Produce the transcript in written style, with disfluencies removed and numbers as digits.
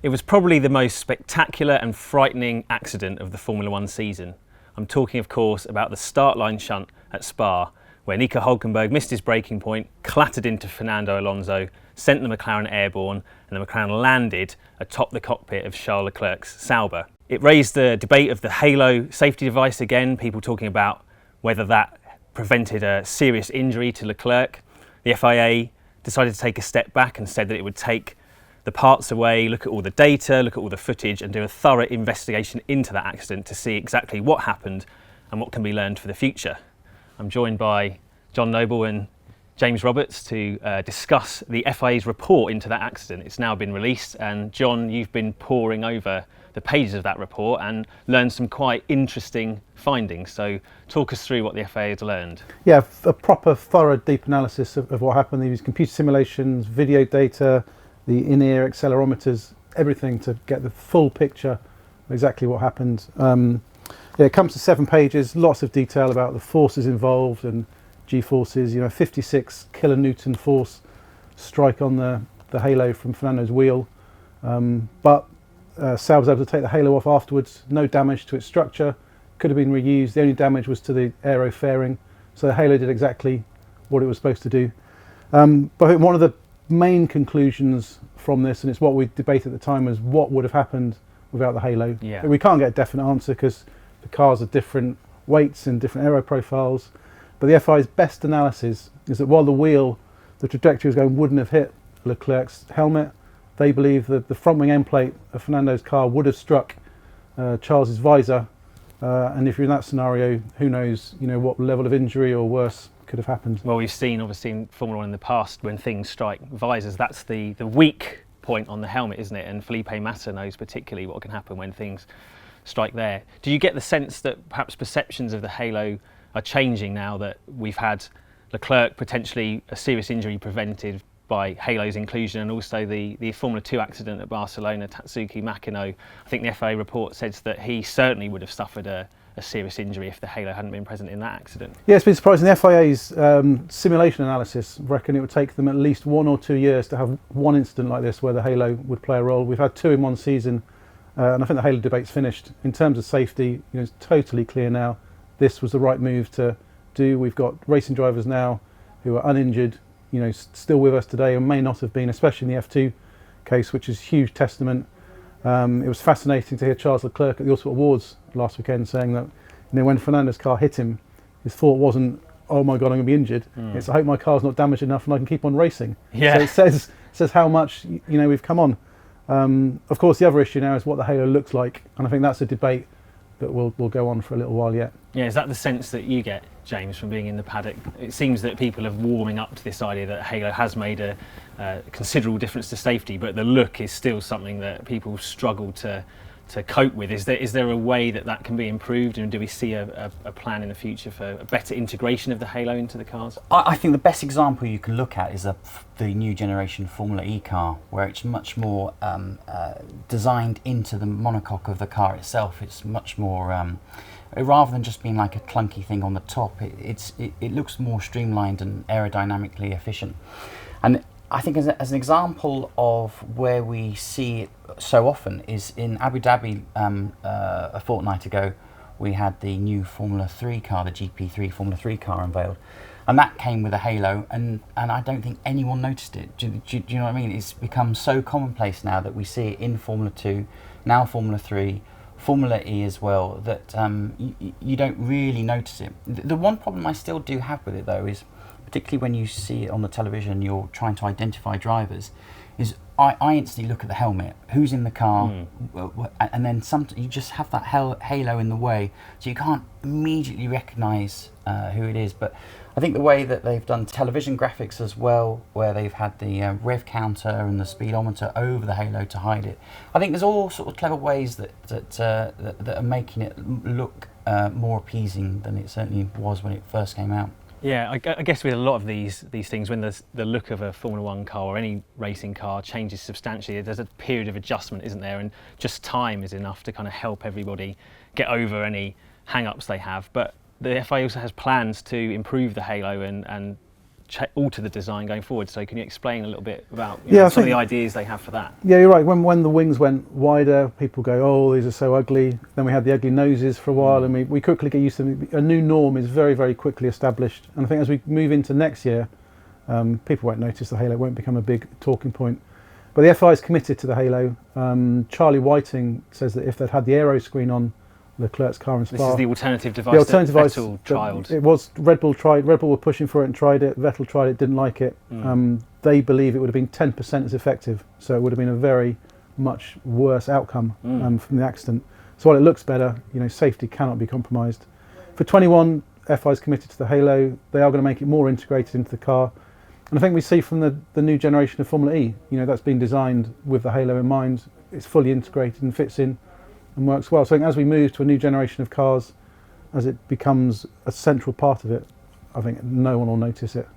It was probably the most spectacular and frightening accident of the Formula One season. I'm talking, of course, about the start line shunt at Spa, where Nico Hülkenberg missed his braking point, clattered into Fernando Alonso, sent the McLaren airborne, and the McLaren landed atop the cockpit of Charles Leclerc's Sauber. It raised the debate of the halo safety device again, people talking about whether that prevented a serious injury to Leclerc. The FIA decided to take a step back and said that it would take the parts away, look at all the data, look at all the footage, and do a thorough investigation into that accident to see exactly what happened and what can be learned for the future. I'm joined by John Noble and James Roberts to discuss the FIA's report into that accident. It's now been released, and John, you've been poring over the pages of that report and learned some quite interesting findings. So talk us through what the FIA has learned. Yeah, a proper, thorough, deep analysis of what happened. They used computer simulations, video data, the in-ear accelerometers, everything to get the full picture of exactly what happened. It comes to 7 pages, lots of detail about the forces involved and G-forces, 56 kilonewton force strike on the halo from Fernando's wheel. But Sauber was able to take the halo off afterwards, no damage to its structure, could have been reused. The only damage was to the aero fairing, so the halo did exactly what it was supposed to do. But I think one of the main conclusions from this, and it's what we debated at the time, was what would have happened without the halo. Yeah. We can't get a definite answer because the cars are different weights and different aero profiles. But the FIA's best analysis is that while the trajectory was going, wouldn't have hit Leclerc's helmet, they believe that the front wing end plate of Fernando's car would have struck Charles's visor. And if you're in that scenario, who knows, what level of injury or worse could have happened. Well, we've seen, obviously, in Formula One in the past, when things strike visors, that's the weak point on the helmet, isn't it? And Felipe Massa knows particularly what can happen when things strike there. Do you get the sense that perhaps perceptions of the halo are changing now that we've had Leclerc potentially a serious injury prevented by halo's inclusion, and also the Formula 2 accident at Barcelona, Tatsuki Makino? I think the FIA report says that he certainly would have suffered a serious injury if the halo hadn't been present in that accident. Yeah, it's been surprising. The FIA's simulation analysis reckon it would take them at least 1 or 2 years to have one incident like this where the halo would play a role. We've had 2 in one season, and I think the halo debate's finished. In terms of safety, it's totally clear now this was the right move to do. We've got racing drivers now who are uninjured, still with us today, and may not have been, especially in the F2 case, which is a huge testament. It was fascinating to hear Charles Leclerc at the Autosport Awards last weekend saying that when Fernando's car hit him, his thought wasn't, oh my God, I'm going to be injured. It's, I hope my car's not damaged enough and I can keep on racing. Yeah. So it says how much we've come on. Of course, the other issue now is what the halo looks like, and I think that's a debate that will go on for a little while yet. Yeah, is that the sense that you get, James, from being in the paddock? It seems that people are warming up to this idea that halo has made a considerable difference to safety, but the look is still something that people struggle to cope with. Is there a way that can be improved, and do we see a plan in the future for a better integration of the halo into the cars? I think the best example you can look at is the new generation Formula E car, where it's much more designed into the monocoque of the car itself. It's much more rather than just being like a clunky thing on the top. It looks more streamlined and aerodynamically efficient. And I think as an example of where we see it so often is in Abu Dhabi a fortnight ago. We had the new Formula 3 car, the GP3 Formula 3 car unveiled, and that came with a halo, and I don't think anyone noticed it. Do you know what I mean? It's become so commonplace now that we see it in Formula 2, now Formula 3, Formula E as well, that you don't really notice it. The one problem I still do have with it though is, particularly when you see it on the television, you're trying to identify drivers, is I instantly look at the helmet, who's in the car, and then you just have that halo in the way, so you can't immediately recognise who it is. But I think the way that they've done television graphics as well, where they've had the rev counter and the speedometer over the halo to hide it, I think there's all sort of clever ways that are making it look more appeasing than it certainly was when it first came out. Yeah, I guess with a lot of these things, when the look of a Formula One car or any racing car changes substantially, there's a period of adjustment, isn't there? And just time is enough to kind of help everybody get over any hang-ups they have. But the FIA also has plans to improve the halo and alter the design going forward. So can you explain a little bit about Yeah, some of the ideas they have for that? Yeah, you're right. When the wings went wider, people go, oh, these are so ugly. Then we had the ugly noses for a while, and we quickly get used to them. A new norm is very, very quickly established. And I think as we move into next year, people won't notice the halo, it won't become a big talking point. But the FIA is committed to the halo. Charlie Whiting says that if they'd had the aero screen on Leclerc's car in Spa... This is the alternative device the alternative that device Vettel trialled. It was, Red Bull were pushing for it and tried it, Vettel tried it, didn't like it. They believe it would have been 10% as effective, so it would have been a very much worse outcome from the accident. So while it looks better, safety cannot be compromised. For 21, FIA is committed to the halo. They are going to make it more integrated into the car. And I think we see from the new generation of Formula E, that's been designed with the halo in mind. It's fully integrated and fits in and works well. So I think as we move to a new generation of cars, as it becomes a central part of it, I think no one will notice it.